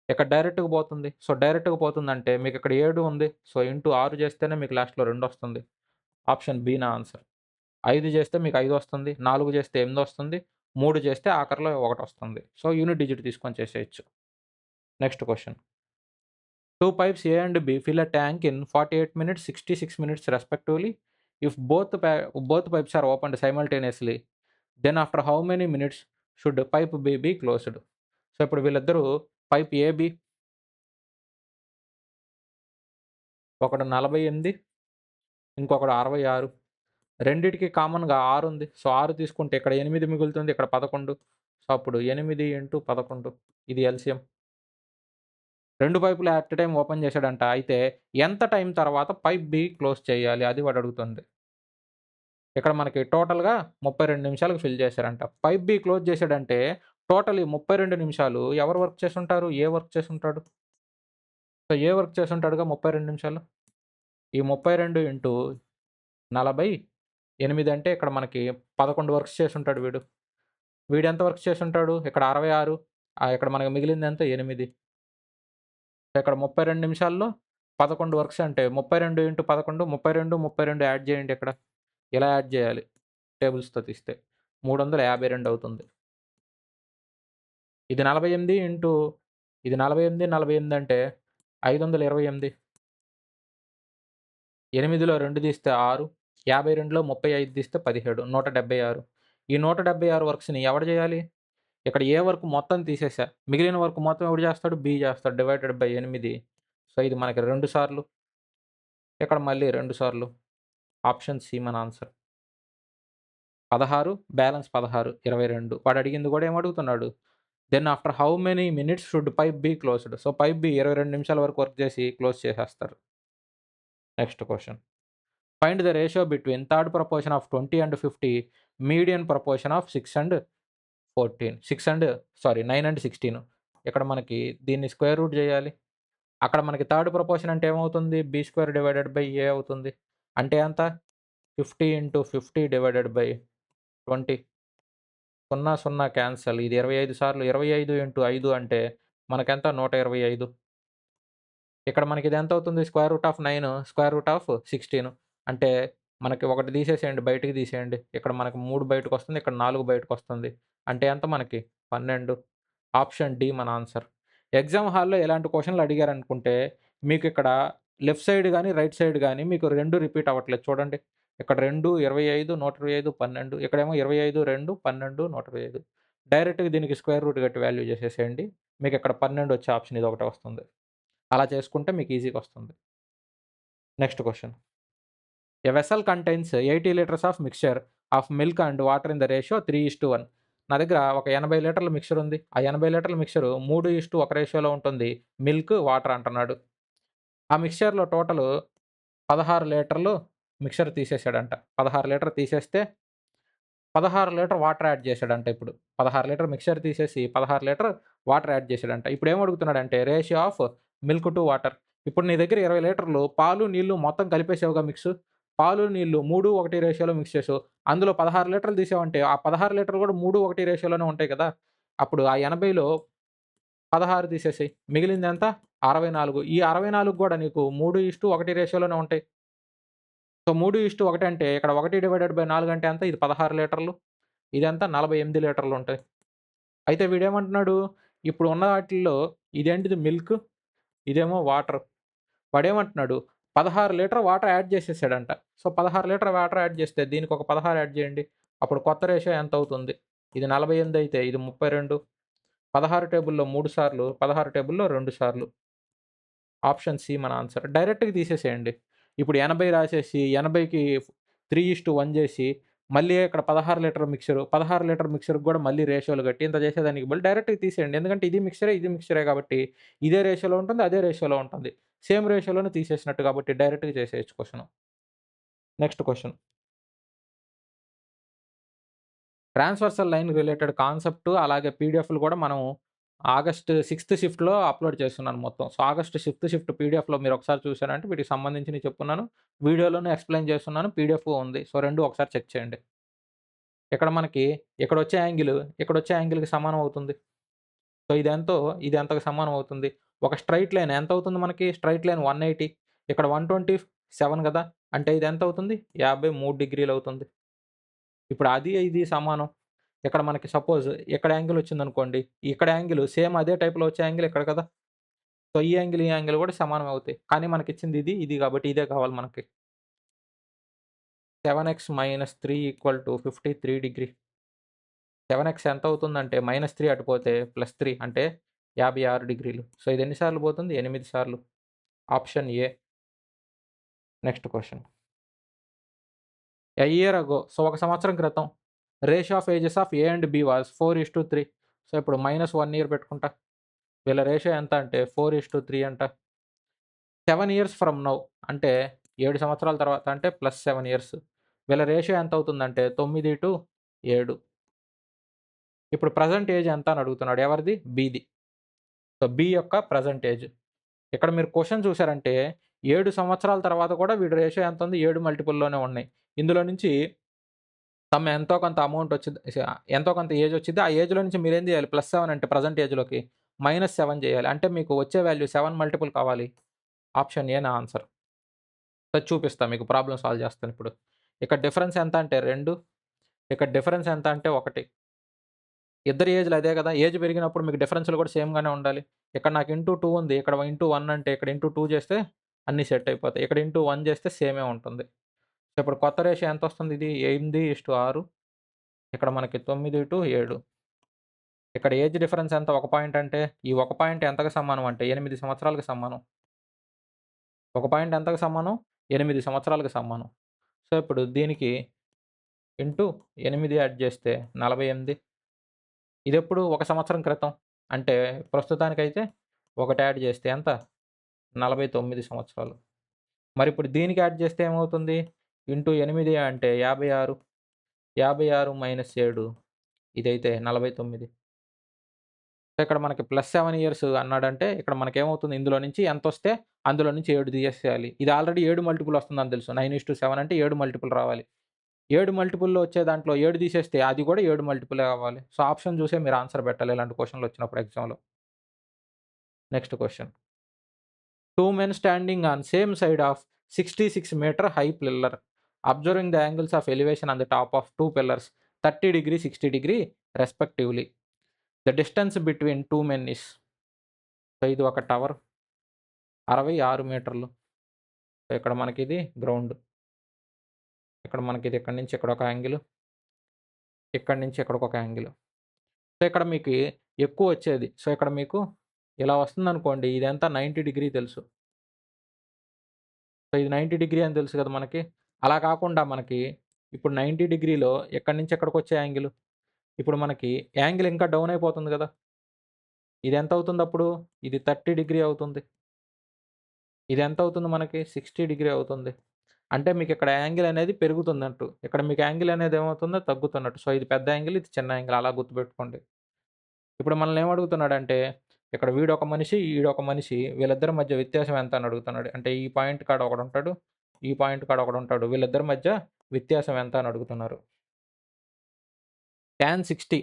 ఇక్కడ డైరెక్ట్‌గా పోతుంది. సో, డైరెక్ట్‌గా పోతుందంటే మీకిక్కడ 7 ఉంది. సో, ఇంటూ 6 చేస్తేనే మీకు లాస్ట్‌లో 2 వస్తుంది. ఆప్షన్ బి నా ఆన్సర్. 5 చేస్తే మీకు 5 వస్తుంది. 4 చేస్తే 8 వస్తుంది. 3 చేస్తే ఆఖరిలో 1 వస్తుంది. సో, యూనిట్ డిజిట్ తీసుకొని చేసేయొచ్చు. Next question. 2 pipes A and B fill a tank in 48 minutes, 66 minutes respectively. If both pipes are opened simultaneously, then after how many minutes should pipe B be closed? So, ఇప్పుడు వీళ్ళిద్దరూ pipe AB ఒకడు 48, ఇంకొకడు 66. రెండిటికి కామన్‌గా 6 ఉంది. So, 6 తీసుకుంటే ఇక్కడ 8 మిగులుతుంది. ఇక్కడ 11. సో, అప్పుడు 8 ఇంటూ 11 ఇది ఎల్‌సిఎం. 2 పైపులు ఎట్ ఎ టైమ్ ఓపెన్ చేశాడంట. అయితే ఎంత టైం తర్వాత పైప్ బి క్లోజ్ చేయాలి? అది వాడు అడుగుతుంది. ఇక్కడ మనకి టోటల్‌గా 32 నిమిషాలకు ఫిల్ చేశారంట. పైప్ బి క్లోజ్ చేశాడంటే టోటల్ ఈ 32 నిమిషాలు ఎవరు వర్క్ చేసుంటారు? ఏ వర్క్ చేసుంటాడు? సో, ఏ వర్క్ చేసుంటాడుగా 32 నిమిషాలు? ఈ 32 ఇంటూ 48 అంటే ఇక్కడ మనకి 11 వర్క్స్ చేసుంటాడు వీడు. వీడెంత వర్క్స్ చేసుంటాడు? ఇక్కడ 66 ఇక్కడ మనకు మిగిలిందెంత? 8. ఇక్కడ 32 నిమిషాల్లో 11 వర్క్స్ అంటే 32 ఇంటూ 11 32, 32 యాడ్ చేయండి ఇక్కడ. ఇలా యాడ్ చేయాలి టేబుల్స్‌తో తీస్తే. 352 అవుతుంది. ఇది 48 ఇంటూ ఇది 48, 48 అంటే 528. 8లో 2 తీస్తే 6, 52లో 35 తీస్తే 17, 176. ఈ 176 వర్క్స్‌ని ఎవడు చేయాలి? ఇక్కడ ఏ వర్క్ మొత్తం తీసేసా. మిగిలిన వర్క్ మొత్తం ఎవడు చేస్తాడు? బి చేస్తాడు. Divided by 8. సో, ఇది మనకి 2 సార్లు. ఇక్కడ మళ్ళీ 2 సార్లు. ఆప్షన్ సి మన ఆన్సర్. 16 బ్యాలెన్స్ 16, 22. వాడు అడిగింది కూడా ఏమడుగుతున్నాడు? Then after how many minutes should pipe B closed? So, pipe B 22 నిమిషాల వరకు వర్క్ చేసి క్లోజ్ చేసేస్తారు. Next question. Find the ratio between third proportion of 20 and 50, median proportion of 6 and 9 and 16. ఇక్కడ మనకి దీన్ని స్క్వేర్ రూట్ చేయాలి. అక్కడ మనకి థర్డ్ ప్రపోర్షన్ అంటే ఏమవుతుంది? బి స్క్వేర్ డివైడెడ్ బై ఏ అవుతుంది. అంటే ఎంత? 50 ఇంటూ 50 డివైడెడ్ బై 20. 0, 0 క్యాన్సల్. ఇది 25 సార్లు. 25 ఇంటూ 5 అంటే మనకెంత? 125. ఇక్కడ మనకి ఇది ఎంత అవుతుంది? Square root of 9, square root of 16. అంటే మనకి ఒకటి తీసేసేయండి. బయటికి తీసేయండి. ఇక్కడ మనకు 3 బయటకొస్తుంది. ఇక్కడ 4 బయటకొస్తుంది. అంటే ఎంత మనకి? 12. ఆప్షన్ డి మన ఆన్సర్. ఎగ్జామ్ హాల్‌లో ఇలాంటి క్వెషన్‌లు అడిగారనుకుంటే మీకు ఇక్కడ లెఫ్ట్ సైడ్ గాని, రైట్ సైడ్ గాని మీకు 2 రిపీట్ అవ్వట్లేదు చూడండి. ఇక్కడ 2, 25, 125, 12. ఇక్కడేమో 25, 2, 12, 125. డైరెక్ట్‌గా దీనికి స్క్వేర్ రూట్ కట్టి వాల్యూ చేసేసేయండి. మీకు ఇక్కడ 12 వచ్చే ఆప్షన్ ఇదొకటే వస్తుంది. అలా చేసుకుంటే మీకు ఈజీగా వస్తుంది. Next question. A vessel contains 80 litres of mixture of milk and water in the ratio 3:1. నా దగ్గర ఒక 80 లీటర్ల మిక్స్చర్ ఉంది. ఆ 80 లీటర్ల మిక్స్చర్ 3:1 రేషియోలో ఉంటుంది. మిల్క్, వాటర్ అంటున్నాడు. ఆ మిక్స్చర్‌లో టోటల్ 16 లీటర్లు మిక్స్చర్ తీసేసాడంట. 16 లీటర్ తీసేస్తే 16 లీటర్ వాటర్ యాడ్ చేశాడంట ఇప్పుడు. 16 లీటర్ మిక్స్చర్ తీసేసి 16 లీటర్ వాటర్ యాడ్ చేశాడంట. ఇప్పుడేం అడుగుతున్నాడంటే ratio of milk to water. ఇప్పుడు నీ దగ్గర 20 లీటర్లు పాలు, నీళ్లు మొత్తం కలిపేసావుగా మిక్సు. పాలు, నీళ్లు 3, 1 రేషియోలో మిక్స్ చేసావు. అందులో 16 లీటర్లు తీసావంటే ఆ 16 లీటర్లు కూడా 3, 1 రేషియోలోనే ఉంటాయి కదా! అప్పుడు ఆ 80లో 16 తీసేసేయి. మిగిలిందెంత? 64. ఈ 64 గూడా నీకు 3:1 రేషియోలోనే ఉంటాయి. సో, 3:1 అంటే ఇక్కడ 1/4 అంటే ఎంత? ఇది 16 లీటర్లు. ఇదెంత? 48 లీటర్లుంటాయి. అయితే వీడేమంటున్నాడు? ఇప్పుడు ఉన్న వాటిల్లో ఇదేంటిది మిల్క్, ఇదేమో వాటర్. వాడేమంటున్నాడు? 16 లీటర్ వాటర్ యాడ్ చేసేసాడంట. సో, 16 లీటర్ వాటర్ యాడ్ చేస్తే దీనికొక 16 యాడ్ చేయండి. అప్పుడు కొత్త రేషియో ఎంతవుతుంది? ఇది 48 అయితే ఇది 32. 16 టేబుల్‌లో 3 సార్లు, 16 టేబుల్‌లో 2 సార్లు. ఆప్షన్ సి మన ఆన్సర్. డైరెక్ట్‌గా తీసేసేయండి. ఇప్పుడు 80 రాసేసి 80కి 3:1 చేసి మళ్ళీ ఇక్కడ 16 లీటర్ మిక్చరు. 16 లీటర్ మిక్చర్‌కి కూడా మళ్ళీ రేషియోలు కట్టి ఇంత చేసేదానికి బదులు డైరెక్ట్‌గా తీసేయండి. ఎందుకంటే ఇది మిక్చరే, ఇది మిక్చరే కాబట్టి ఇదే రేషియోలో ఉంటుంది, అదే రేషియోలో ఉంటుంది. సేమ్ రేషియోలోనే తీసేసినట్టు కాబట్టి డైరెక్ట్‌గా చేసేయొచ్చు question. Next question. Transversal line related concept అలాగే పీడీఎఫ్‌లు కూడా మనం ఆగస్ట్ 6థ్ షిఫ్ట్‌లో అప్‌లోడ్ చేస్తున్నాను మొత్తం. సో, ఆగస్ట్ 6థ్ షిఫ్ట్ పీడీఎఫ్‌లో మీరొకసారి చూసారంటే వీటికి సంబంధించినవి చెప్పున్నాను. వీడియోలోనే ఎక్స్‌ప్లెయిన్ చేస్తున్నాను. పీడీఎఫ్ ఉంది. సో, 2 ఒకసారి చెక్ చేయండి. ఇక్కడ మనకి ఇక్కడొచ్చే యాంగిల్, ఇక్కడొచ్చే యాంగిల్‌కి సమానం అవుతుంది. సో, ఇది ఎంతకు సమానం అవుతుంది? ఒక స్ట్రెయిట్ లైన్ ఎంతవుతుంది మనకి? Straight line 180. ఇక్కడ 127 గదా! అంటే ఇది ఎంతవుతుంది? 53 డిగ్రీలు అవుతుంది. ఇప్పుడు అది, ఇది సమానం. ఇక్కడ మనకి సపోజ్ ఇక్కడ యాంగిల్ వచ్చిందనుకోండి. ఇక్కడ యాంగిల్ సేమ్ అదే టైప్‌లో వచ్చే యాంగిల్ ఇక్కడ కదా! సో, ఈ యాంగిల్ కూడా సమానం అవుతాయి. కానీ మనకిచ్చింది ఇది కాబట్టి ఇదే కావాలి మనకి. 7x - 3 = 53 degree. 7x ఎంత అవుతుందంటే -3 అటుపోతే +3 అంటే 56 డిగ్రీలు. సో, ఇది ఎన్ని సార్లు పోతుంది? 8 సార్లు. Option A. Next question. A year ago so, ఒక సంవత్సరం క్రితం ratio of ages of A and B was 4:3. So, ఇప్పుడు -1 ఇయర్ పెట్టుకుంటా. వీళ్ళ రేషియో ఎంత అంటే 4:3 అంట. 7 ఇయర్స్ ఫ్రమ్ నౌ అంటే 7 సంవత్సరాల తర్వాత అంటే +7 ఇయర్స్. వీళ్ళ రేషియో ఎంత అవుతుందంటే 9:7. ఇప్పుడు ప్రెజెంట్ ఏజ్ ఎంత అని అడుగుతున్నాడు. ఎవరిది? బిది. సో, బి యొక్క ప్రెజెంట్ ఏజ్. ఇక్కడ మీరు క్వెషన్ చూసారంటే 7 సంవత్సరాల తర్వాత కూడా వీడి రేషియో ఎంత ఉంది? 7 మల్టిపుల్‌లోనే ఉన్నాయి. ఇందులో నుంచి ఎంతో కొంత అమౌంట్ వచ్చిద్ది. ఎంతో కొంత ఏజ్ వచ్చిద్ది. ఆ ఏజ్‌లో నుంచి మీరేం చేయాలి? +7 అంటే ప్రెజెంట్ ఏజ్‌లోకి -7 చేయాలి. అంటే మీకు వచ్చే వాల్యూ 7 మల్టిపుల్ కావాలి. ఆప్షన్ ఏ నా ఆన్సర్. అది చూపిస్తా మీకు ప్రాబ్లమ్ సాల్వ్ చేస్తాను ఇప్పుడు. ఇక్కడ డిఫరెన్స్ ఎంత అంటే 2. ఇక్కడ డిఫరెన్స్ ఎంత అంటే 1. ఇద్దరి ఏజ్‌లు అదే కదా! ఏజ్ పెరిగినప్పుడు మీకు డిఫరెన్స్‌లు కూడా సేమ్‌గానే ఉండాలి. ఇక్కడ నాకు ఇంటూ 2 ఉంది. ఇక్కడ ఇంటూ 1 అంటే ఇక్కడ ఇంటూ 2 చేస్తే అన్నీ సెట్ అయిపోతాయి. ఇక్కడ ఇంటూ 1 చేస్తే సేమే ఉంటుంది. సో, ఇప్పుడు కొత్త రేషియో ఎంతొస్తుంది ఇది? 8:6. ఇక్కడ మనకి 9:7. ఇక్కడ ఏజ్ డిఫరెన్స్ ఎంత? 1 పాయింట్ అంటే ఈ 1 పాయింట్ ఎంతకు సమానం అంటే 8 సంవత్సరాలకు సమానం. 1 పాయింట్ ఎంతకు సమానం? 8 సంవత్సరాలకు సమానం. సో, ఇప్పుడు దీనికి ఇంటూ 8 యాడ్ చేస్తే 48. ఇదెప్పుడు? 1 సంవత్సరం క్రితం. అంటే ప్రస్తుతానికైతే 1 యాడ్ చేస్తే ఎంత? 49 సంవత్సరాలు. మరిప్పుడు దీనికి యాడ్ చేస్తే ఏమవుతుంది? ఇంటూ 8 అంటే 56. 56 - 7 ఇదైతే 49. ఇక్కడ మనకి +7 ఇయర్స్ అన్నాడంటే ఇక్కడ మనకేమవుతుంది? ఇందులో నుంచి ఎంతొస్తే అందులో నుంచి 7 తీసేసేయాలి. ఇది ఆల్రెడీ 7 మల్టిపుల్ వస్తుందని తెలుసు. 9:7 అంటే 7 మల్టిపుల్ రావాలి. 7 మల్టిపుల్‌లో వచ్చే దాంట్లో 7 తీసేస్తే అది కూడా 7 మల్టిపులే అవ్వాలి. సో, ఆప్షన్ చూసే మీరు ఆన్సర్ పెట్టాలి ఇలాంటి క్వెషన్‌లు వచ్చినప్పుడు ఎగ్జామ్‌లో. Next question. 2 men standing on same side of 66-meter high pillar, observing the angles of elevation on the top of 2 pillars 30 degree, 60 degree respectively. The distance between 2 men is. So, ఇది ఒక tower 66 మీటర్లు. So, ఇక్కడ మనకిది ground. ఇక్కడ మనకిది ఇక్కడి నుంచి ఇక్కడొక angle. ఇక్కడి నుంచి ఇక్కడికొక యాంగిల్. సో, ఇక్కడ మీకు ఎక్కువొచ్చేది. సో, ఇక్కడ మీకు ఇలా వస్తుందనుకోండి. ఇదంతా 90 డిగ్రీ తెలుసు. సో, ఇది 90 డిగ్రీ అని తెలుసు కదా మనకి. అలా కాకుండా మనకి ఇప్పుడు 90 డిగ్రీలో ఎక్కడి నుంచి ఎక్కడికొచ్చే యాంగిల్. ఇప్పుడు మనకి యాంగిల్ ఇంకా డౌన్ అయిపోతుంది కదా! ఇది ఎంత అవుతుందప్పుడు? ఇది 30 డిగ్రీ అవుతుంది. ఇది ఎంత అవుతుంది మనకి? 60 డిగ్రీ అవుతుంది. అంటే మీకు ఇక్కడ యాంగిల్ అనేది పెరుగుతున్నట్టు. ఇక్కడ మీకు యాంగిల్ అనేది ఏమవుతుందో తగ్గుతున్నట్టు. సో, ఇది పెద్ద యాంగిల్, ఇది చిన్న యాంగిల్ అలా గుర్తుపెట్టుకోండి. ఇప్పుడు మనల్ని ఏమడుగుతున్నాడంటే, ఇక్కడ వీడొక మనిషి, ఈడొక మనిషి వీళ్ళిద్దరి మధ్య వ్యత్యాసం ఎంత అని అడుగుతున్నాడు. అంటే ఈ పాయింట్ కాడ ఒకడుంటాడు, ఈ పాయింట్ కాడ ఒకడుంటాడు. వీళ్ళిద్దరి మధ్య వ్యత్యాసం ఎంత అని అడుగుతున్నారు. టాన్ 60.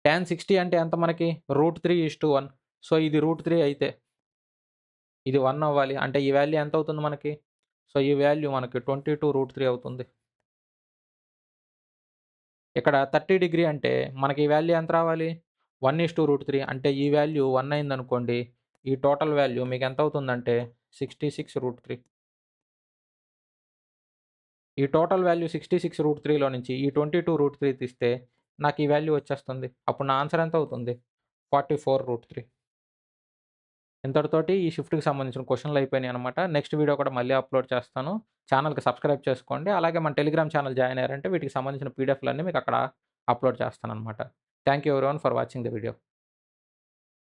టాన్ 60 అంటే ఎంత మనకి? √3:1. సో, ఇది √3 అయితే ఇది 1 అవ్వాలి. అంటే ఈ వాల్యూ ఎంత అవుతుంది మనకి? సో, ఈ వాల్యూ మనకి 22√3 అవుతుంది. ఇక్కడ 30 డిగ్రీ అంటే మనకి ఈ వాల్యూ ఎంత రావాలి? 1:√3 అంటే ఈ వాల్యూ 1 అయిందనుకోండి. ఈ టోటల్ వాల్యూ మీకు ఎంత అవుతుందంటే 66√3. ఈ టోటల్ వాల్యూ 66√3లో నుంచి ఈ 22√3 తీస్తే నాకు ఈ వాల్యూ వచ్చేస్తుంది. అప్పుడు నా ఆన్సర్ ఎంత అవుతుంది? 44√3. ఇంతటితోటి ఈ షిఫ్ట్‌కి సంబంధించిన క్వెషన్‌లు అయిపోయినాయన్నమాట. నెక్స్ట్ వీడియో కూడా మళ్ళీ అప్‌లోడ్ చేస్తాను. ఛానెల్‌కి సబ్స్క్రైబ్ చేసుకోండి. అలాగే మన టెలిగ్రామ్ ఛానెల్ జాయిన్ అయ్యారంటే వీటికి సంబంధించిన పీడిఎఫ్‌లన్నీ మీకు అక్కడ అప్‌లోడ్ చేస్తానన్నమాట. Thank you everyone for watching the video.